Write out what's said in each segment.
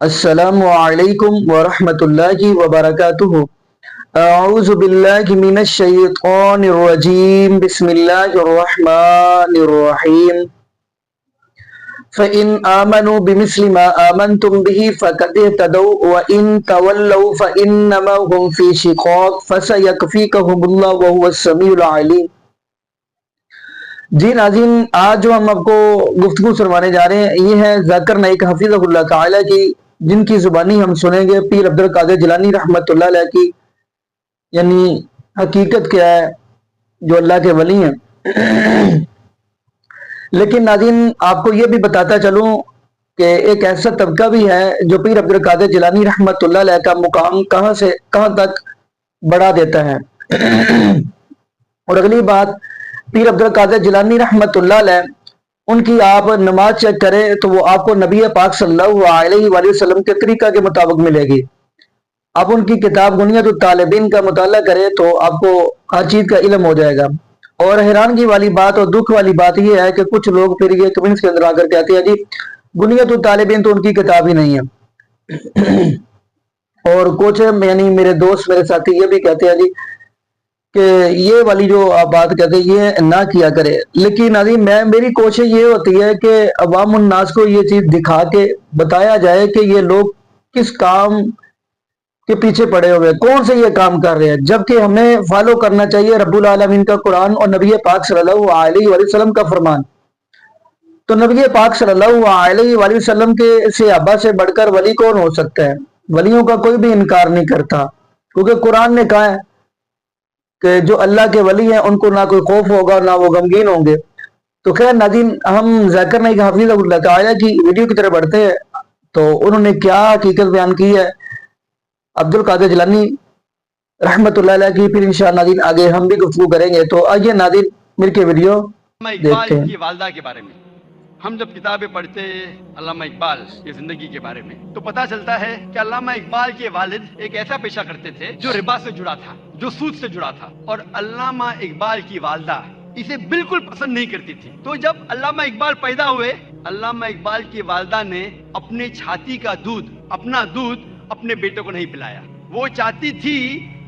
السلام علیکم ورحمۃ اللہ وبرکاتہ۔ اعوذ باللہ من الشیطان الرجیم، بسم اللہ الرحمن الرحیم۔ فَإِنْ آمَنُوا بِمِثْلِ مَا آمَنْتُمْ بِهِ فَقَدِ اهْتَدَوْا وَإِنْ تَوَلَّوْا فَإِنَّمَا هُمْ فِي شِقَاقٍ فَسَيَكْفِيكَهُمُ اللَّهُ وَهُوَ السَّمِيعُ الْعَلِيمُ۔ جی ناظرین، آج جو ہم آپ کو گفتگو سنوانے جا رہے ہیں یہ ہے ذاکر نائک حفظہ اللہ تعالیٰ کی، جن کی زبانی ہم سنیں گے پیر عبد القادر جیلانی رحمۃ اللہ علیہ کی، یعنی حقیقت کیا ہے جو اللہ کے ولی ہیں۔ لیکن ناظرین آپ کو یہ بھی بتاتا چلوں کہ ایک ایسا طبقہ بھی ہے جو پیر عبد القادر جیلانی رحمۃ اللہ علیہ کا مقام کہاں سے کہاں تک بڑھا دیتا ہے۔ اور اگلی بات، پیر عبد القادر جیلانی رحمۃ اللہ علیہ، ان کی آپ نماز چیک کریں تو وہ آپ کو نبی پاک صلی اللہ علیہ وآلہ وسلم کے طریقہ کے مطابق ملے گی۔ آپ ان کی کتاب غنیۃ الطالبین کا مطالعہ کریں تو آپ کو ہر چیز کا علم ہو جائے گا۔ اور حیرانگی والی بات اور دکھ والی بات یہ ہے کہ کچھ لوگ پھر یہ کمنٹس کے اندر آ کر کہتے ہیں جی غنیۃ الطالبین تو ان کی کتاب ہی نہیں ہے۔ اور کچھ یعنی میرے دوست میرے ساتھی یہ بھی کہتے ہیں جی کہ یہ والی جو آپ بات کہتے ہیں یہ نہ کیا کرے۔ لیکن میری کوشش یہ ہوتی ہے کہ عوام الناس کو یہ چیز دکھا کے بتایا جائے کہ یہ لوگ کس کام کے پیچھے پڑے ہوئے، کون سے یہ کام کر رہے ہیں، جبکہ ہمیں فالو کرنا چاہیے رب العالمین کا قرآن اور نبی پاک صلی اللہ علیہ وآلہ وسلم کا فرمان۔ تو نبی پاک صلی اللہ علیہ وآلہ وسلم کے صحابہ سے بڑھ کر ولی کون ہو سکتا ہے؟ ولیوں کا کوئی بھی انکار نہیں کرتا، کیونکہ قرآن نے کہا ہے کہ جو اللہ کے ولی ہیں ان کو نہ کوئی خوف ہوگا نہ وہ غمگین ہوں گے۔ تو خیر ناظرین، ہم ذاکر نائک حفظہ اللہ تعالیٰ کی ویڈیو کی طرف بڑھتے ہیں تو انہوں نے کیا حقیقت بیان کی ہے عبد القادر جیلانی رحمۃ اللہ علیہ کی، پھر انشاءاللہ ناظرین آگے ہم بھی گفتگو کریں گے۔ تو آئیے ناظرین مل کے ویڈیو دیکھتے ہیں۔ کی والدہ کے بارے میں ہم جب کتابیں پڑھتے ہیں علامہ اقبال کی زندگی کے بارے میں تو پتہ چلتا ہے کہ علامہ اقبال کے والد ایک ایسا پیشہ کرتے تھے جو ربا سے جڑا تھا، جو سود سے جڑا تھا، اور علامہ اقبال کی والدہ اسے بالکل پسند نہیں کرتی تھی۔ تو جب علامہ اقبال پیدا ہوئے، علامہ اقبال کی والدہ نے اپنے چھاتی کا دودھ، اپنا دودھ اپنے بیٹے کو نہیں پلایا۔ وہ چاہتی تھی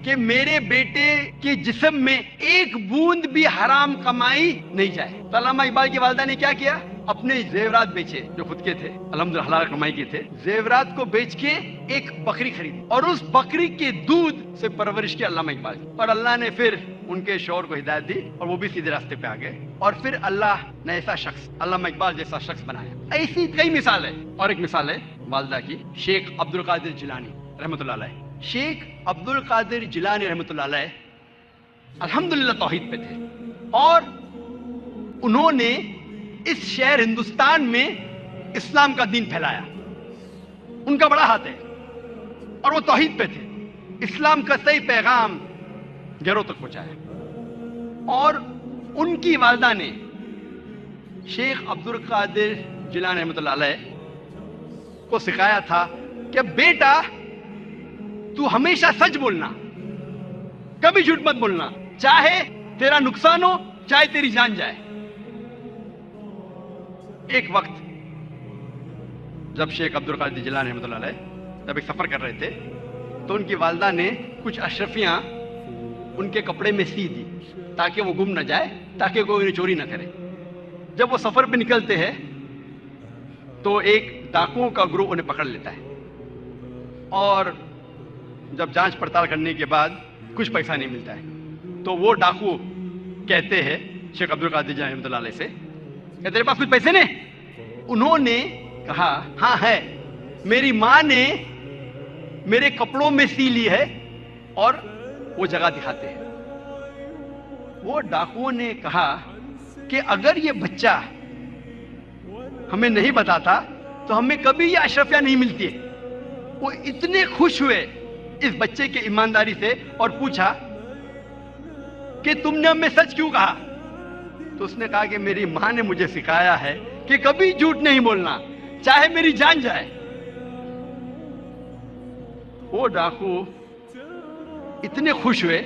کہ میرے بیٹے کے جسم میں ایک بوند بھی حرام کمائی نہیں جائے۔ تو علامہ اقبال کی والدہ نے کیا کیا؟ اپنے زیورات بیچے جو خود کے تھے، الحمدللہ حلال کمائی کے تھے، زیورات کو بیچ کے ایک بکری خریدی اور اس بکری کے دودھ سے پرورش کی علامہ اقبال کی۔ اور اللہ نے پھر ان کے شوہر کو ہدایت دی اور وہ بھی سیدھے راستے پہ آ گئے، اور پھر اللہ نے ایسا شخص علامہ اقبال جیسا شخص بنایا۔ ایسی کئی مثال ہے، اور ایک مثال ہے والدہ کی، شیخ عبد القادر جیلانی رحمۃ اللہ علیہ۔ شیخ عبد القادر جیلانی رحمۃ اللہ علیہ الحمدللہ توحید پہ تھے، اور انہوں نے اس شہر ہندوستان میں اسلام کا دین پھیلایا۔ ان کا بڑا ہاتھ ہے، اور وہ توحید پہ تھے، اسلام کا صحیح پیغام گھروں تک پہنچایا۔ اور ان کی والدہ نے شیخ عبد القادر جیلانی رحمۃ اللہ علیہ کو سکھایا تھا کہ بیٹا تو ہمیشہ سچ بولنا، کبھی جھوٹ مت بولنا، چاہے تیرا نقصان ہو چاہے تیری جان جائے۔ ایک وقت جب شیخ عبد القادر جیلانی رحمۃ اللہ علیہ جب ایک سفر کر رہے تھے تو ان کی والدہ نے کچھ اشرفیاں ان کے کپڑے میں سی دی تاکہ وہ گم نہ جائے، تاکہ کوئی انہیں چوری نہ کرے۔ جب وہ سفر پہ نکلتے ہیں تو ایک ڈاکوؤں کا گروہ انہیں پکڑ لیتا ہے، اور جب جانچ پڑتال کرنے کے بعد کچھ پیسہ نہیں ملتا ہے تو وہ ڈاکو کہتے ہیں شیخ عبد القادر جیلانی رحمۃ اللہ علیہ سے کہ تیرے پاس کچھ پیسے نے؟ انہوں نے کہا ہاں ہے، میری ماں نے میرے کپڑوں میں سی لی ہے، اور وہ جگہ دکھاتے ہیں۔ وہ ڈاکوؤں نے کہا کہ اگر یہ بچہ ہمیں نہیں بتاتا تو ہمیں کبھی یہ اشرفیاں نہیں ملتی ہے۔ وہ اتنے خوش ہوئے اس بچے کے ایمانداری سے اور پوچھا کہ تم نے ہمیں سچ کیوں کہا؟ تو اس نے کہا کہ میری ماں نے مجھے سکھایا ہے کہ کبھی جھوٹ نہیں بولنا، چاہے میری جان جائے۔ وہ ڈاکو اتنے خوش ہوئے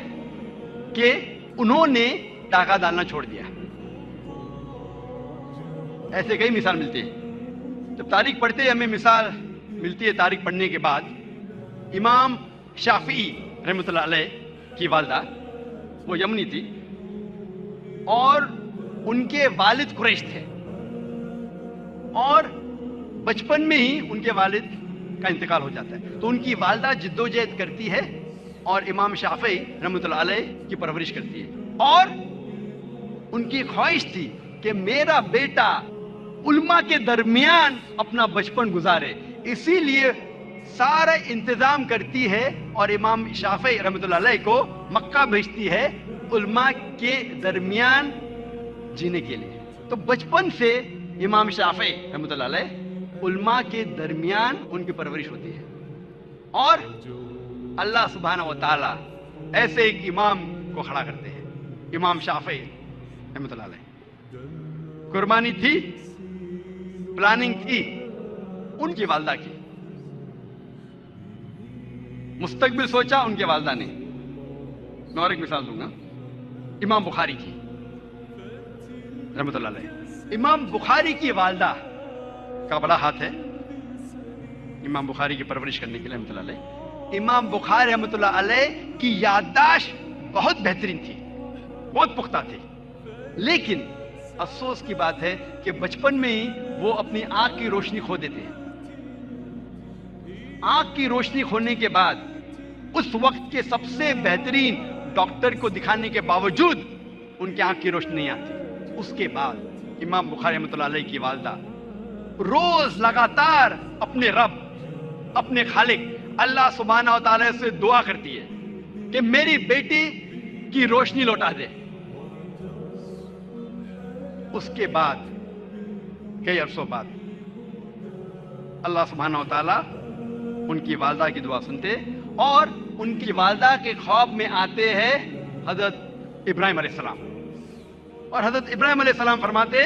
کہ انہوں نے ڈاکہ ڈالنا چھوڑ دیا۔ ایسے کئی مثال ملتی ہے، جب تاریخ پڑھتے ہیں ہمیں مثال ملتی ہے تاریخ پڑھنے کے بعد، امام شافعی رحمۃ اللہ علیہ کی والدہ وہ یمنی تھی اور ان کے والد قریش تھے، اور بچپن میں ہی ان کے والد کا انتقال ہو جاتا ہے، تو ان کی والدہ جدوجہد کرتی ہے اور امام شافعی رحمۃ اللہ علیہ کی پرورش کرتی ہے، اور ان کی خواہش تھی کہ میرا بیٹا علماء کے درمیان اپنا بچپن گزارے، اسی لیے سارا انتظام کرتی ہے اور امام شافعی رحمۃ اللہ علیہ کو مکہ بھیجتی ہے علماء کے درمیان جینے کے لیے۔ تو بچپن سے امام شافعی رحمۃ اللہ علیہ علماء کے درمیان ان کی پرورش ہوتی ہے، اور اللہ سبحانہ و تعالی ایسے ایک امام کو کھڑا کرتے ہیں، امام شافعی رحمۃ اللہ علیہ۔ قربانی تھی، پلاننگ تھی ان کی والدہ کی، مستقبل سوچا ان کے والدہ نے۔ میں اور ایک مثال دوں گا، امام بخاری کی رحمۃ اللہ علیہ۔ امام بخاری کی والدہ کا بڑا ہاتھ ہے امام بخاری کی پرورش کرنے کے لیے رحمۃ اللہ علیہ۔ امام بخاری رحمۃ اللہ علیہ کی یادداشت بہت بہترین تھی، بہت پختہ تھی، لیکن افسوس کی بات ہے کہ بچپن میں ہی وہ اپنی آنکھ کی روشنی کھو دیتے ہیں۔ آنکھ کی روشنی کھونے کے بعد اس وقت کے سب سے بہترین ڈاکٹر کو دکھانے کے باوجود ان کی آنکھ کی روشنی نہیں آتی۔ اس کے بعد امام بخاری رحمۃ اللہ علیہ کی والدہ روز لگاتار اپنے رب، اپنے خالق اللہ سبحانہ و تعالی سے دعا کرتی ہے کہ میری بیٹی کی روشنی لوٹا دے۔ اس کے بعد کئی عرصوں بعد اللہ سبحانہ و تعالی ان کی والدہ کی دعا سنتے، اور ان کی والدہ کے خواب میں آتے ہیں حضرت ابراہیم علیہ السلام، اور حضرت ابراہیم علیہ السلام فرماتے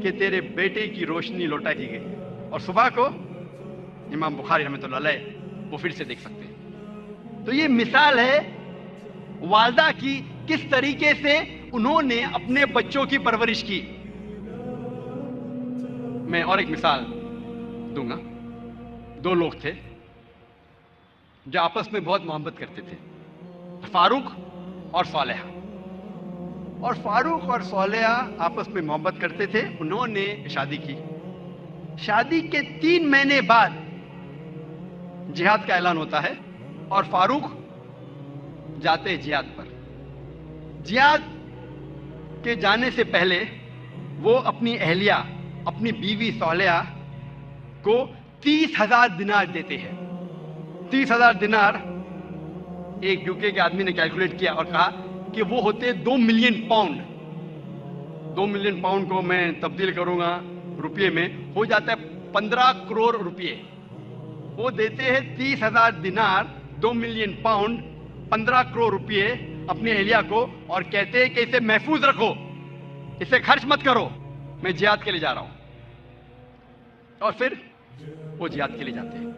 کہ تیرے بیٹے کی روشنی لوٹا دی گئی، اور صبح کو امام بخاری رحمۃ اللہ علیہ وہ پھر سے دیکھ سکتے ہیں۔ تو یہ مثال ہے والدہ کی، کس طریقے سے انہوں نے اپنے بچوں کی پرورش کی۔ میں اور ایک مثال دوں گا، دو لوگ تھے جو آپس میں بہت محبت کرتے تھے، فاروق اور صالحہ۔ اور فاروق اور صالحہ آپس میں محبت کرتے تھے، انہوں نے شادی کی۔ شادی کے 3 مہینے بعد جہاد کا اعلان ہوتا ہے، اور فاروق جاتے ہیں جہاد پر۔ جہاد کے جانے سے پہلے وہ اپنی اہلیہ، اپنی بیوی صالحہ کو 30,000 دینار دیتے ہیں۔ 30,000 دینار ایک یوکے کے آدمی نے کیلکولیٹ کیا اور کہا کہ وہ ہوتے 2 ملین پاؤنڈ۔ 2 ملین پاؤنڈ کو میں تبدیل کروں گا روپیے میں، ہو جاتا ہے 15 کروڑ روپیے۔ وہ دیتے ہیں 30,000 دینار، 2 ملین پاؤنڈ، 15 کروڑ روپیے اپنی اہلیہ کو، اور کہتے ہیں کہ اسے محفوظ رکھو، اسے خرچ مت کرو، میں جہاد کے لیے جا رہا ہوں۔ اور پھر وہ جہاد کے لیے جاتے ہیں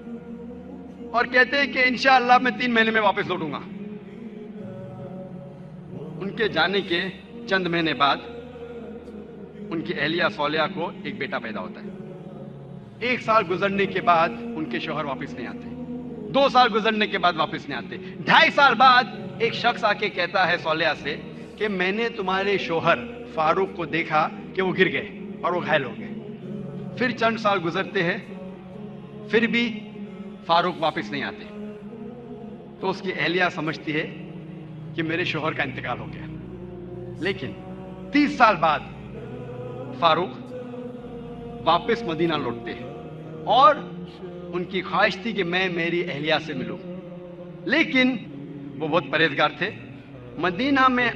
اور کہتے ہیں کہ انشاءاللہ میں 3 مہینے میں واپس لوٹوں گا۔ ان کے جانے کے چند مہینے بعد ان کی اہلیہ صالحہ کو ایک بیٹا پیدا ہوتا ہے۔ 1 سال گزرنے کے بعد ان کے شوہر واپس نہیں آتے، 2 سال گزرنے کے بعد واپس نہیں آتے، 2.5 سال بعد ایک شخص آ کے کہتا ہے صالحہ سے کہ میں نے تمہارے شوہر فاروق کو دیکھا کہ وہ گر گئے اور وہ گھائل ہو گئے۔ پھر چند سال گزرتے ہیں، پھر بھی فاروق واپس نہیں آتے، تو اس کی اہلیہ سمجھتی ہے کہ میرے شوہر کا انتقال ہو گیا۔ لیکن 30 سال بعد فاروق واپس مدینہ لوٹتے ہیں، اور ان کی خواہش تھی کہ میں میری اہلیہ سے ملوں، لیکن وہ بہت پرہیزگار تھے۔ مدینہ میں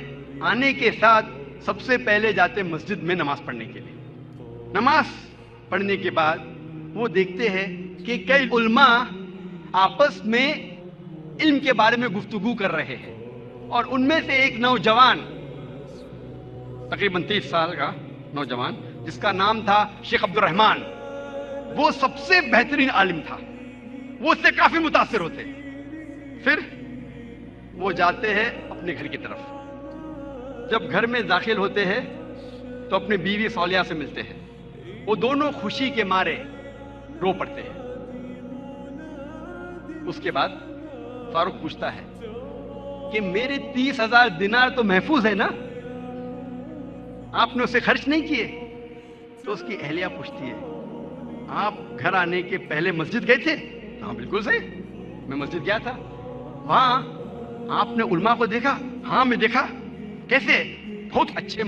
آنے کے ساتھ سب سے پہلے جاتے مسجد میں نماز پڑھنے کے لیے۔ نماز پڑھنے کے بعد وہ دیکھتے ہیں کہ کئی علماء آپس میں علم کے بارے میں گفتگو کر رہے ہیں، اور ان میں سے ایک نوجوان، تقریباً 30 سال کا نوجوان جس کا نام تھا شیخ عبد الرحمن، وہ سب سے بہترین عالم تھا، وہ اس سے کافی متاثر ہوتے۔ پھر وہ جاتے ہیں اپنے گھر کی طرف۔ جب گھر میں داخل ہوتے ہیں تو اپنی بیوی صالحہ سے ملتے ہیں، وہ دونوں خوشی کے مارے رو پڑتے ہیں، اس کے بعد فاروق پوچھتا ہے کہ میرے 30,000 دینار تو محفوظ ہے نا, آپ نے اسے خرچ نہیں کیے؟ تو اس کی اہلیہ پوچھتی ہے آپ گھر آنے کے پہلے مسجد گئے تھے؟ ہاں بالکل صحیح, میں مسجد گیا تھا. وہاں آپ نے علماء کو دیکھا؟ ہاں میں دیکھا. کیسے؟ بہت اچھے.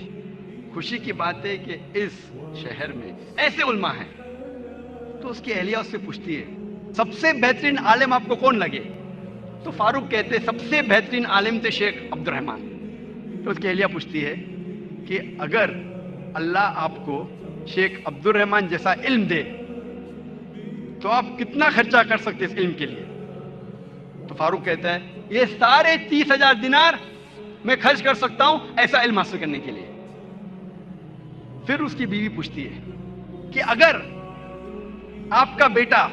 خوشی کی بات ہے کہ اس شہر میں ایسے علماء ہیں. تو اس کی اہلیہ اس سے پوچھتی ہے سب سے بہترین عالم آپ کو کون لگے؟ تو فاروق کہتے سب سے بہترین عالم تھے شیخ عبد الرحمن. تو اس کی اہلیہ پوچھتی ہے کہ اگر اللہ آپ کو شیخ عبد الرحمن جیسا علم دے تو آپ کتنا خرچہ کر سکتے اس علم کے لیے؟ تو فاروق کہتا ہے یہ سارے 30,000 دینار میں خرچ کر سکتا ہوں ایسا علم حاصل کرنے کے لیے. پھر اس کی بیوی پوچھتی ہے کہ اگر آپ کا بیٹا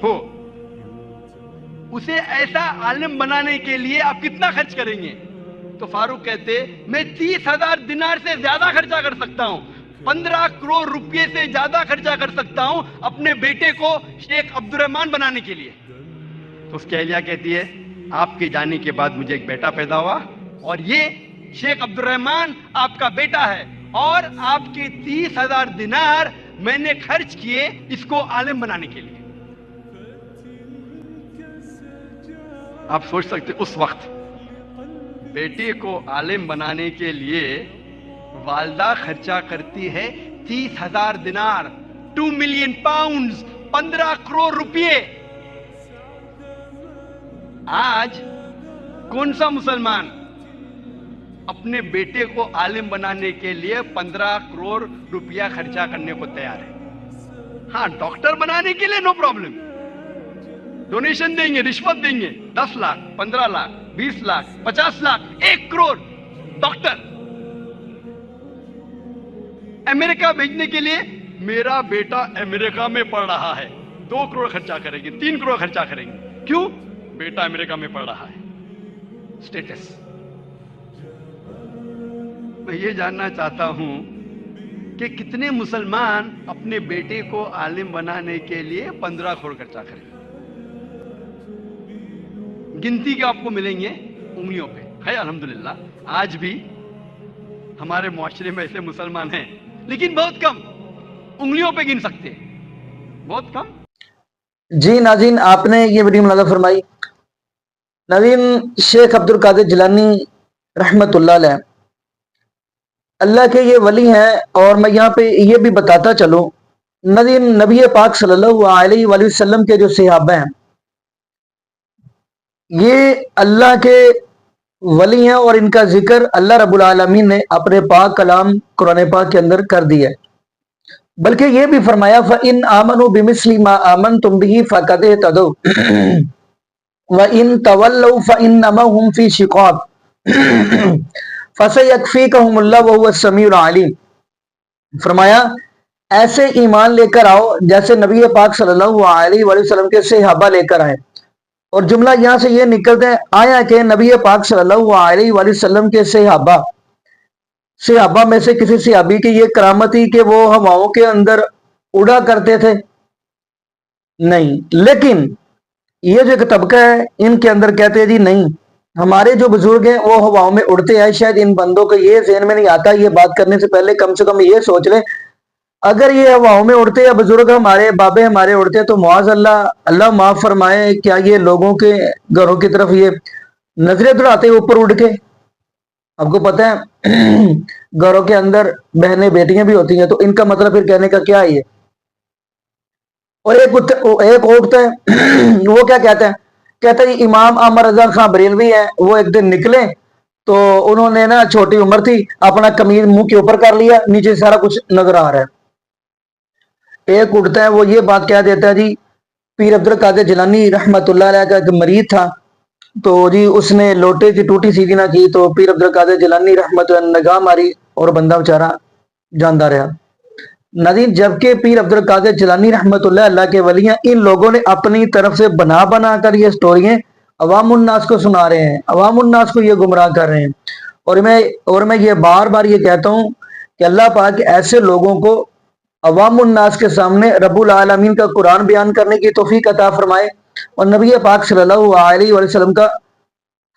ہو اسے ایسا عالم بنانے کے لیے آپ کتنا خرچ کریں گے؟ تو فاروق کہتے میں 30,000 دینار سے زیادہ خرچہ کر سکتا ہوں, 15 کروڑ روپے سے زیادہ خرچہ کر سکتا ہوں اپنے بیٹے کو شیخ عبد الرحمن بنانے کے لیے. تو اس کی اہلیہ کہتی ہے آپ کے جانے کے بعد مجھے ایک بیٹا پیدا ہوا اور یہ شیخ عبد الرحمن آپ کا بیٹا ہے اور آپ کے 30,000 دینار میں نے خرچ کیے اس کو عالم بنانے کے لیے. آپ سوچ سکتے اس وقت بیٹے کو عالم بنانے کے لیے والدہ خرچہ کرتی ہے 30,000 دینار, 2 ملین پاؤنڈز, 15 کروڑ روپے. آج کون سا مسلمان اپنے بیٹے کو عالم بنانے کے لیے 15 کروڑ روپیہ خرچہ کرنے کو تیار ہے؟ ہاں ڈاکٹر بنانے کے لیے نو پرابلم, ڈونیشن دیں گے, رشوت دیں گے, 10 لاکھ, 15 لاکھ, 20 لاکھ, 50 لاکھ, 1 کروڑ. ڈاکٹر امریکہ بھیجنے کے لیے میرا بیٹا امریکہ میں پڑھ رہا ہے, 2 کروڑ خرچہ کریں گے, 3 کروڑ خرچہ کریں گے. کیوں؟ بیٹا امریکہ میں پڑھ رہا ہے. اسٹیٹس. میں یہ جاننا چاہتا ہوں کہ کتنے مسلمان اپنے بیٹے کو عالم بنانے کے لیے 15 کروڑ خرچہ کریں گے؟ گنتی کے آپ کو ملیں گے انگلیوں پہ. ہے الحمدللہ آج بھی ہمارے معاشرے میں ایسے مسلمان ہیں لیکن بہت کم, انگلیوں پہ گن سکتے ہیں, بہت کم. جی ناظرین, آپ نے یہ ویڈیو ملاحظہ فرمائی. ناظرین, شیخ عبد القادر جیلانی رحمت اللہ علیہ اللہ کے یہ ولی ہیں, اور میں یہاں پہ یہ بھی بتاتا چلوں ناظرین, نبی پاک صلی اللہ علیہ وآلہ وسلم کے جو صحابہ ہیں یہ اللہ کے ولی ہیں, اور ان کا ذکر اللہ رب العالمین نے اپنے پاک کلام قرآن پاک کے اندر کر دیا ہے. بلکہ یہ بھی فرمایا فَإِنْ آمَنُوا بِمِثْلِ مَا آمَنْتُمْ بِهِ فَقَدْ اهْتَدَوْا وَإِنْ تَوَلَّوْا فَإِنَّمَا هُمْ فِي شِقَاقٍ فَسَيَكْفِيكَهُمُ اللَّهُ وَهُوَ السَّمِيعُ الْعَلِيمُ. فرمایا ایسے ایمان لے کر آؤ جیسے نبی پاک صلی اللہ علیہ وآلہ وسلم کے صحابہ لے کر آئے. اور جملہ یہاں سے یہ نکلتے ہیں آیا کہ نبی پاک صلی اللہ علیہ وآلہ وسلم کے صحابہ میں سے کسی صحابی کی یہ کرامت تھی کہ وہ ہواؤں کے اندر اڑا کرتے تھے؟ نہیں. لیکن یہ جو ایک طبقہ ہے ان کے اندر کہتے ہیں جی نہیں, ہمارے جو بزرگ ہیں وہ ہواؤں میں اڑتے ہیں. شاید ان بندوں کو یہ ذہن میں نہیں آتا, یہ بات کرنے سے پہلے کم سے کم یہ سوچ لیں اگر یہ ہواؤں میں اڑتے یا بزرگ ہمارے بابے ہمارے اڑتے تو معاذ اللہ, اللہ معاف فرمائے, کیا یہ لوگوں کے گھروں کی طرف یہ نظریں دوڑاتے اوپر اڑ کے؟ آپ کو پتہ ہے گھروں کے اندر بہنیں بیٹیاں بھی ہوتی ہیں, تو ان کا مطلب پھر کہنے کا کیا ہے یہ؟ اور ایک اٹھتا ہے وہ کیا کہتا ہے, کہتا ہے امام احمد رضا خان بریلوی ہے, وہ ایک دن نکلے تو انہوں نے نا چھوٹی عمر تھی, اپنا قمیض منہ کے اوپر کر لیا, نیچے سارا کچھ نظر آ رہا ہے. ایک اٹھتا ہے وہ یہ بات کہہ دیتا ہے جی پیر عبد القادر جیلانی رحمت اللہ علیہ کا ایک مریض تھا, تو جی اس نے لوٹے کی ٹوٹی سیدھی نہ کی تو پیر عبد القادر جیلانی رحمت اللہ نے نگاہ ماری اور بندہ بیچارہ جاندہ رہا. ناظرین, جبکہ پیر عبد القادر جیلانی رحمت اللہ کے ولی ہیں, ان لوگوں نے اپنی طرف سے بنا کر یہ سٹوریاں عوام الناس کو سنا رہے ہیں, عوام الناس کو یہ گمراہ کر رہے ہیں. اور میں یہ بار بار یہ کہتا ہوں کہ اللہ پاک ایسے لوگوں کو عوام الناس کے سامنے رب العالمین کا قرآن بیان کرنے کی توفیق عطا فرمائے، اور نبی پاک صلی اللہ علیہ وآلہ وسلم کا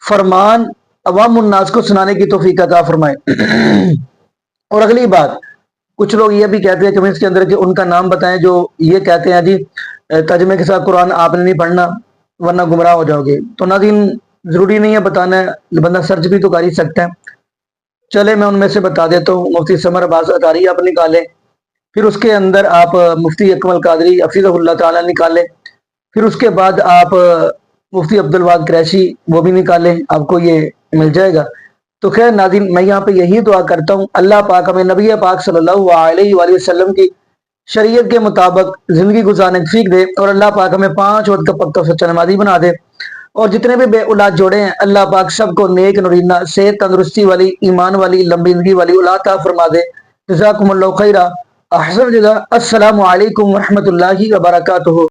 فرمان عوام الناس کو سنانے کی توفیق عطا فرمائے۔ اور اگلی بات، کچھ لوگ یہ بھی کہتے ہیں کمنٹس کے اندر کہ ان کا نام بتائیں جو یہ کہتے ہیں جی ترجمے کے ساتھ قرآن آپ نے نہیں پڑھنا ورنہ گمراہ ہو جاؤ گے۔ تو ناظرین ضروری نہیں ہے بتانا ہے، بندہ سرچ بھی تو کر ہی سکتا ہے۔ چلے میں ان میں سے بتا دیتا ہوں، مفتی سمر عباس اطہاری آپ نکالیں، پھر اس کے اندر آپ مفتی اکمل قادری حفظہ اللہ تعالیٰ نکالیں، پھر اس کے بعد آپ مفتی عبدالوہاب قریشی وہ بھی نکالیں، آپ کو یہ مل جائے گا۔ تو خیر ناظرین میں یہاں پہ یہی دعا کرتا ہوں، اللہ پاک ہمیں نبی پاک صلی اللہ علیہ وآلہ وسلم کی شریعت کے مطابق زندگی گزارنے کی توفیق دے، اور اللہ پاک ہمیں 5 وقت کا پختہ سچا نمازی بنا دے، اور جتنے بھی بے اولاد جوڑے ہیں اللہ پاک سب کو نیک نورینہ صحت تندرستی والی ایمان والی لمبی زندگی والی اولاد عطا فرما دے۔ جزاکم اللہ خیرہ، احسن جزا، السلام علیکم ورحمۃ اللہ وبرکاتہ۔